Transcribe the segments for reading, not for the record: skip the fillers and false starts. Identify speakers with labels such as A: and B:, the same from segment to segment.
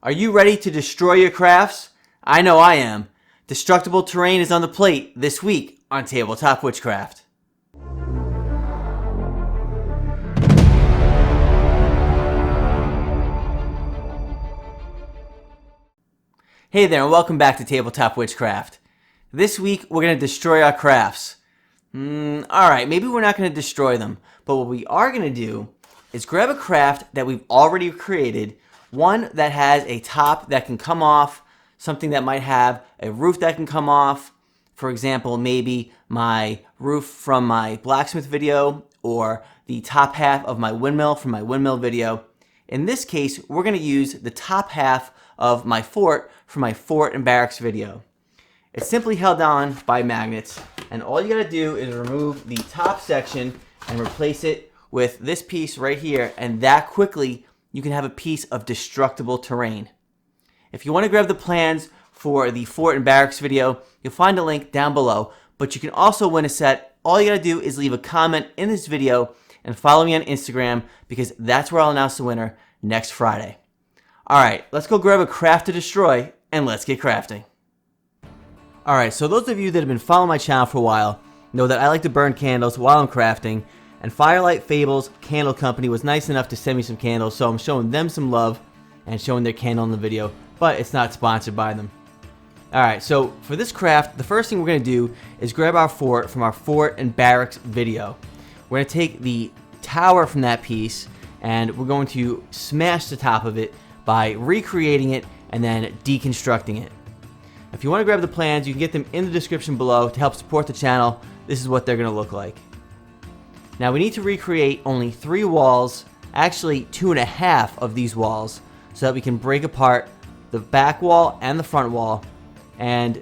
A: Are you ready to destroy your crafts? I know I am. Destructible terrain is on the plate this week on Tabletop Witchcraft. Hey there, and welcome back to Tabletop Witchcraft. This week we're going to destroy our crafts. Alright, maybe we're not going to destroy them, but what we are going to do is grab a craft that we've already created, one that has a top that can come off, something that might have a roof that can come off. For example, maybe my roof from my blacksmith video or the top half of my windmill from my windmill video. In this case, we're going to use the top half of my fort from my fort and barracks video. It's simply held on by magnets, and all you got to do is remove the top section and replace it with this piece right here, and that quickly you can have a piece of destructible terrain. If you want to grab the plans for the fort and barracks video, you'll find a link down below, but you can also win a set. All you got to do is leave a comment in this video and follow me on Instagram, because that's where I'll announce the winner next Friday. Alright, let's go grab a craft to destroy, and let's get crafting. Alright, so those of you that have been following my channel for a while know that I like to burn candles while I'm crafting, and Firelight Fables Candle Company was nice enough to send me some candles, so I'm showing them some love and showing their candle in the video, but it's not sponsored by them. Alright, so for this craft, the first thing we're going to do is grab our fort from our fort and barracks video. We're going to take the tower from that piece, and we're going to smash the top of it by recreating it and then deconstructing it. If you want to grab the plans, you can get them in the description below to help support the channel. This is what they're going to look like. Now we need to recreate only 3 walls, actually 2.5 of these walls, so that we can break apart the back wall and the front wall. And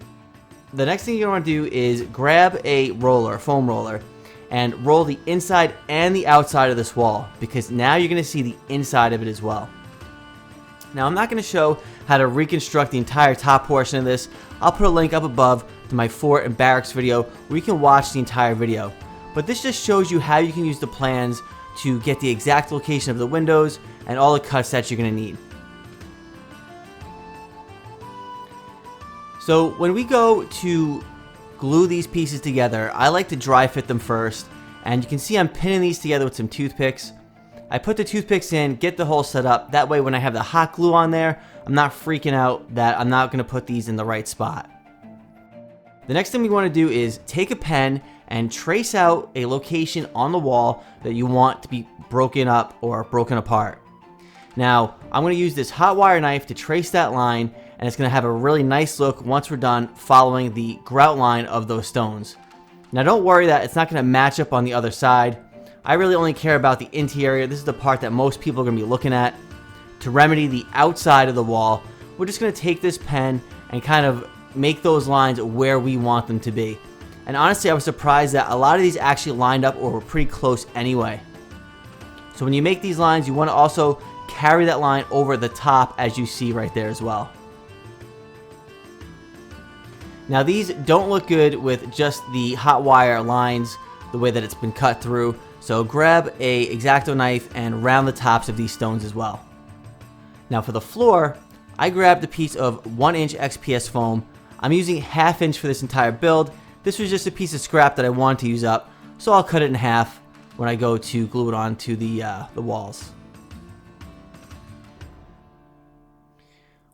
A: the next thing you're going to do is grab a roller, foam roller, and roll the inside and the outside of this wall, because now you're going to see the inside of it as well. Now I'm not going to show how to reconstruct the entire top portion of this. I'll put a link up above to my fort and barracks video where you can watch the entire video. But this just shows you how you can use the plans to get the exact location of the windows and all the cuts that you're going to need. So when we go to glue these pieces together, I like to dry fit them first, and you can see I'm pinning these together with some toothpicks. I put the toothpicks in, get the hole set up, that way when I have the hot glue on there, I'm not freaking out that I'm not going to put these in the right spot. The next thing we want to do is take a pen and trace out a location on the wall that you want to be broken up or broken apart. Now, I'm going to use this hot wire knife to trace that line, and it's going to have a really nice look once we're done following the grout line of those stones. Now don't worry that it's not going to match up on the other side. I really only care about the interior. This is the part that most people are going to be looking at. To remedy the outside of the wall, we're just going to take this pen and kind of make those lines where we want them to be. And honestly, I was surprised that a lot of these actually lined up or were pretty close anyway. So when you make these lines, you want to also carry that line over the top, as you see right there as well. Now these don't look good with just the hot wire lines the way that it's been cut through, so grab a exacto knife and round the tops of these stones as well. Now for the floor, I grabbed a piece of 1-inch XPS foam. I'm using 1/2 inch for this entire build. This was just a piece of scrap that I wanted to use up, so I'll cut it in half when I go to glue it onto the walls.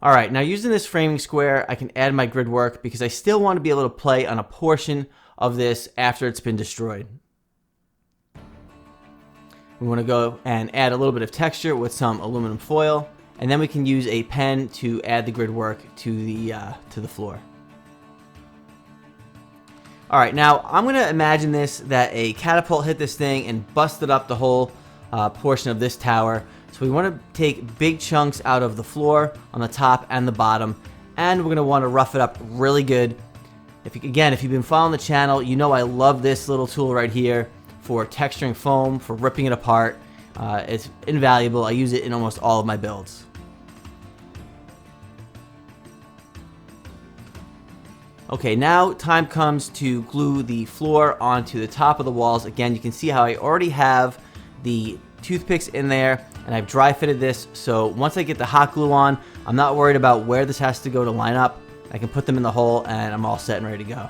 A: Alright, now using this framing square, I can add my grid work because I still want to be able to play on a portion of this after it's been destroyed. We want to go and add a little bit of texture with some aluminum foil, and then we can use a pen to add the grid work to the floor. Alright, now I'm going to imagine this that a catapult hit this thing and busted up the whole portion of this tower. So we want to take big chunks out of the floor on the top and the bottom, and we're going to want to rough it up really good. If you've been following the channel, you know I love this little tool right here for texturing foam, for ripping it apart. It's invaluable. I use it in almost all of my builds. Okay, now time comes to glue the floor onto the top of the walls. Again, you can see how I already have the toothpicks in there, and I've dry fitted this, so once I get the hot glue on, I'm not worried about where this has to go to line up. I can put them in the hole and I'm all set and ready to go.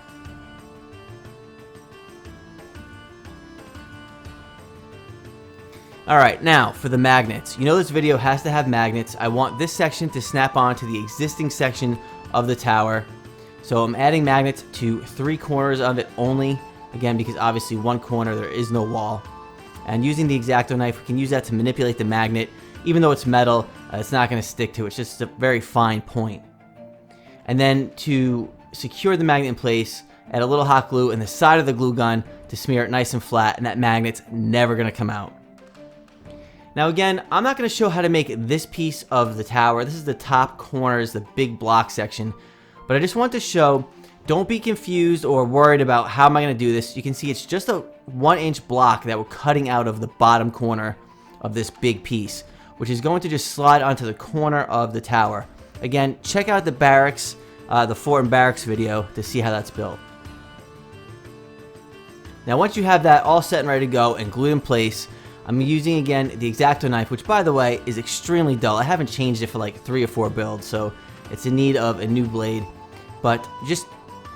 A: Alright, now for the magnets. You know this video has to have magnets. I want this section to snap on to the existing section of the tower. So I'm adding magnets to 3 corners of it only. Again, because obviously one corner there is no wall. And using the exacto knife, we can use that to manipulate the magnet. Even though it's metal, it's not going to stick to it. It's just a very fine point. And then to secure the magnet in place, add a little hot glue in the side of the glue gun to smear it nice and flat, and that magnet's never going to come out. Now again, I'm not going to show how to make this piece of the tower. This is the top corners, the big block section. But I just want to show, don't be confused or worried about how am I going to do this. You can see it's just a 1-inch block that we're cutting out of the bottom corner of this big piece, which is going to just slide onto the corner of the tower. Again, check out the barracks, the fort and barracks video to see how that's built. Now once you have that all set and ready to go and glued in place, I'm using again the exacto knife, which by the way is extremely dull. I haven't changed it for like 3 or 4 builds, so it's in need of a new blade. But just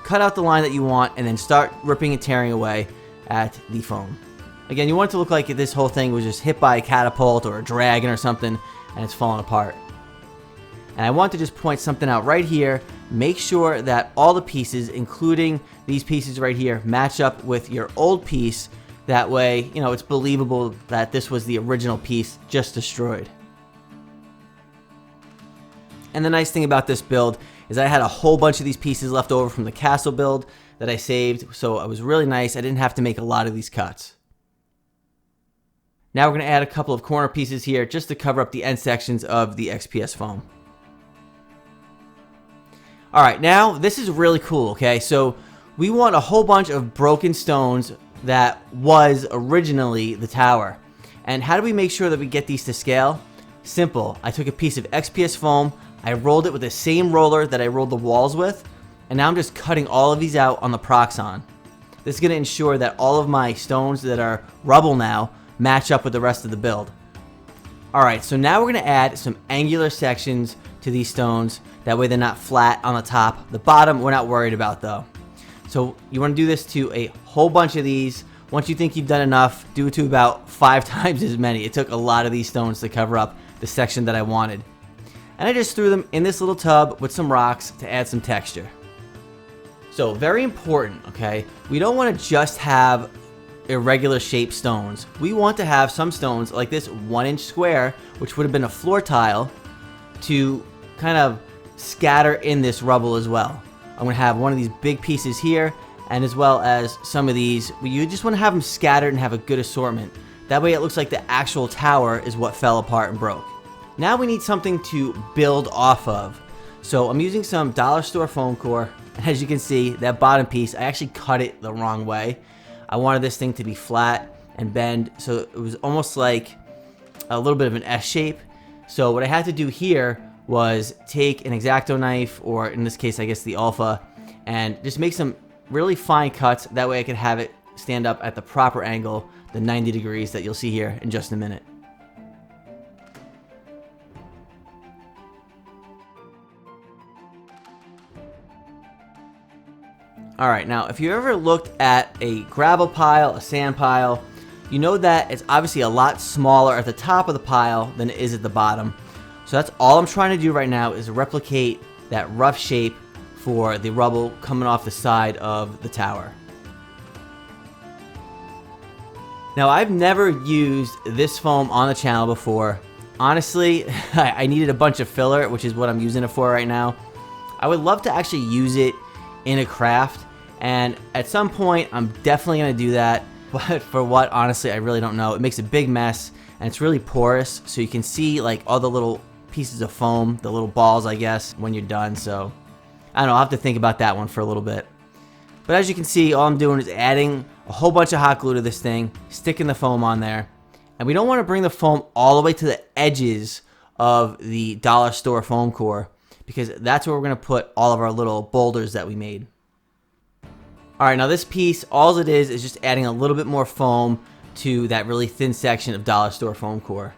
A: cut out the line that you want and then start ripping and tearing away at the foam. Again, you want it to look like this whole thing was just hit by a catapult or a dragon or something and it's falling apart. And I want to just point something out right here. Make sure that all the pieces, including these pieces right here, match up with your old piece. That way, you know, it's believable that this was the original piece just destroyed. And the nice thing about this build is I had a whole bunch of these pieces left over from the castle build that I saved, so it was really nice. I didn't have to make a lot of these cuts. Now we're going to add a couple of corner pieces here just to cover up the end sections of the XPS foam. Alright, now this is really cool, okay? So we want a whole bunch of broken stones that was originally the tower. And how do we make sure that we get these to scale? Simple. I took a piece of XPS foam, I rolled it with the same roller that I rolled the walls with, and now I'm just cutting all of these out on the Proxxon. This is going to ensure that all of my stones that are rubble now match up with the rest of the build. Alright, so now we're going to add some angular sections to these stones. That way they're not flat on the top. The bottom we're not worried about though. So you want to do this to a whole bunch of these. Once you think you've done enough, do it to about 5 times as many. It took a lot of these stones to cover up the section that I wanted. And I just threw them in this little tub with some rocks to add some texture. So very important, okay? We don't want to just have irregular shaped stones. We want to have some stones like this 1-inch square, which would have been a floor tile, to kind of scatter in this rubble as well. I'm going to have one of these big pieces here, and as well as some of these. You just want to have them scattered and have a good assortment. That way it looks like the actual tower is what fell apart and broke. Now we need something to build off of. So I'm using some dollar store foam core. As you can see, that bottom piece, I actually cut it the wrong way. I wanted this thing to be flat and bend, so it was almost like a little bit of an S shape. So what I had to do here was take an exacto knife, or in this case I guess the alpha, and just make some really fine cuts. That way I could have it stand up at the proper angle, the 90 degrees that you'll see here in just a minute. Alright, now if you ever looked at a gravel pile, a sand pile, you know that it's obviously a lot smaller at the top of the pile than it is at the bottom. So that's all I'm trying to do right now, is replicate that rough shape for the rubble coming off the side of the tower. Now I've never used this foam on the channel before. Honestly, I needed a bunch of filler, which is what I'm using it for right now. I would love to actually use it in a craft, and at some point I'm definitely going to do that, but for what, honestly, I really don't know. It makes a big mess, and it's really porous, so you can see like all the little pieces of foam, the little balls, I guess, when you're done. So I don't know, I'll have to think about that one for a little bit. But as you can see, all I'm doing is adding a whole bunch of hot glue to this thing, sticking the foam on there, and we don't want to bring the foam all the way to the edges of the dollar store foam core, because that's where we're going to put all of our little boulders that we made. Alright, now this piece, all it is just adding a little bit more foam to that really thin section of dollar store foam core.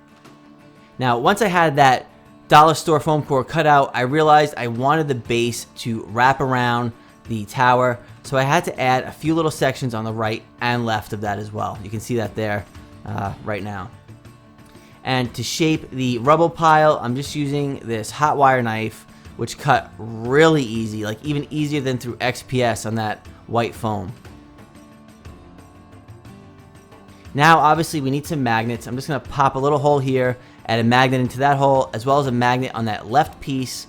A: Now, once I had that dollar store foam core cut out, I realized I wanted the base to wrap around the tower, so I had to add a few little sections on the right and left of that as well. You can see that there right now. And to shape the rubble pile, I'm just using this hot wire knife, which cut really easy, like even easier than through XPS on that white foam. Now, obviously, we need some magnets. I'm just gonna pop a little hole here, add a magnet into that hole, as well as a magnet on that left piece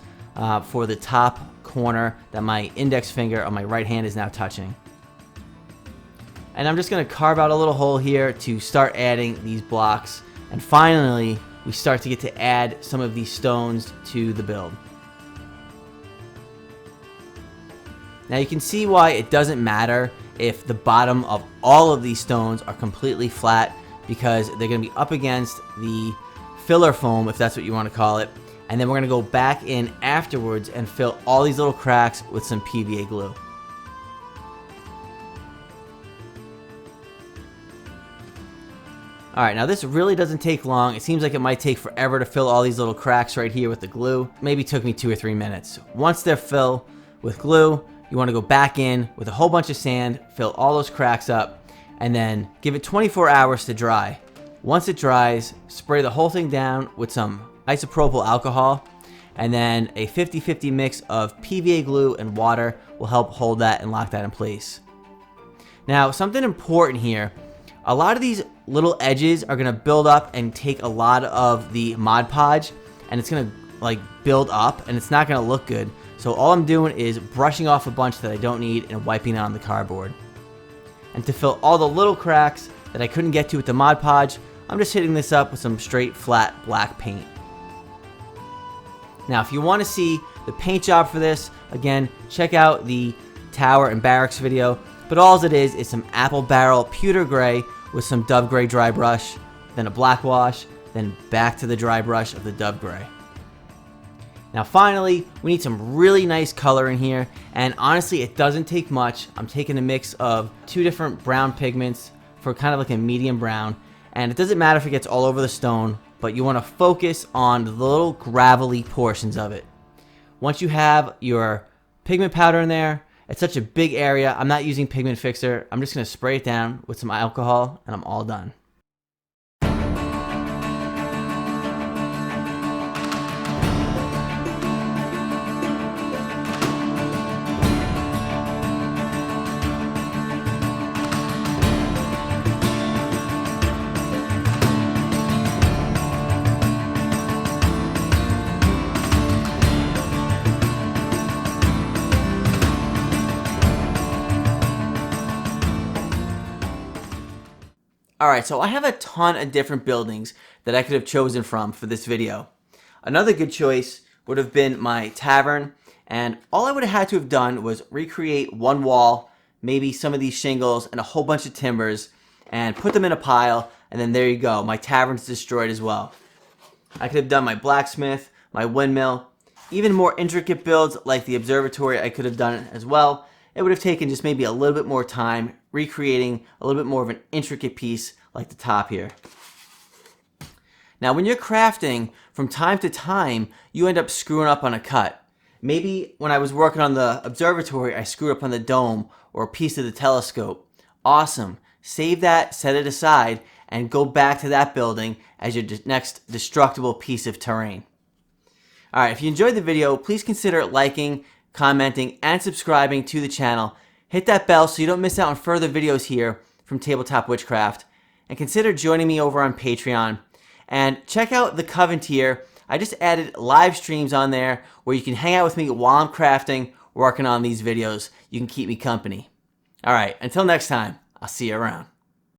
A: for the top corner that my index finger on my right hand is now touching. And I'm just gonna carve out a little hole here to start adding these blocks. And finally, we start to get to add some of these stones to the build. Now you can see why it doesn't matter if the bottom of all of these stones are completely flat, because they're going to be up against the filler foam, if that's what you want to call it, and then we're going to go back in afterwards and fill all these little cracks with some PVA glue. Alright, now this really doesn't take long. It seems like it might take forever to fill all these little cracks right here with the glue. Maybe took me 2 or 3 minutes. Once they're filled with glue, you want to go back in with a whole bunch of sand, fill all those cracks up, and then give it 24 hours to dry. Once it dries, spray the whole thing down with some isopropyl alcohol, and then a 50-50 mix of PVA glue and water will help hold that and lock that in place. Now, something important here, a lot of these little edges are going to build up and take a lot of the Mod Podge, and it's going to like build up, and it's not going to look good. So all I'm doing is brushing off a bunch that I don't need and wiping it on the cardboard. And to fill all the little cracks that I couldn't get to with the Mod Podge, I'm just hitting this up with some straight flat black paint. Now if you want to see the paint job for this, again, check out the tower and barracks video. But all it is some apple barrel pewter gray with some dove gray dry brush, then a black wash, then back to the dry brush of the dove gray. Now finally, we need some really nice color in here, and honestly it doesn't take much. I'm taking a mix of 2 different brown pigments for kind of like a medium brown, and it doesn't matter if it gets all over the stone, but you want to focus on the little gravelly portions of it. Once you have your pigment powder in there, it's such a big area, I'm not using pigment fixer. I'm just going to spray it down with some alcohol and I'm all done. Alright, so I have a ton of different buildings that I could have chosen from for this video. Another good choice would have been my tavern, and all I would have had to have done was recreate one wall, maybe some of these shingles, and a whole bunch of timbers, and put them in a pile, and then there you go, my tavern's destroyed as well. I could have done my blacksmith, my windmill, even more intricate builds like the observatory I could have done as well. It would have taken just maybe a little bit more time recreating a little bit more of an intricate piece like the top here. Now when you're crafting, from time to time you end up screwing up on a cut. Maybe when I was working on the observatory I screwed up on the dome or a piece of the telescope. Awesome. Save that, set it aside, and go back to that building as your next destructible piece of terrain. Alright, if you enjoyed the video, please consider liking, commenting, and subscribing to the channel. Hit that bell so you don't miss out on further videos here from Tabletop Witchcraft. And consider joining me over on Patreon. And check out the Coven tier. I just added live streams on there where you can hang out with me while I'm crafting, working on these videos. You can keep me company. Alright, until next time, I'll see you around.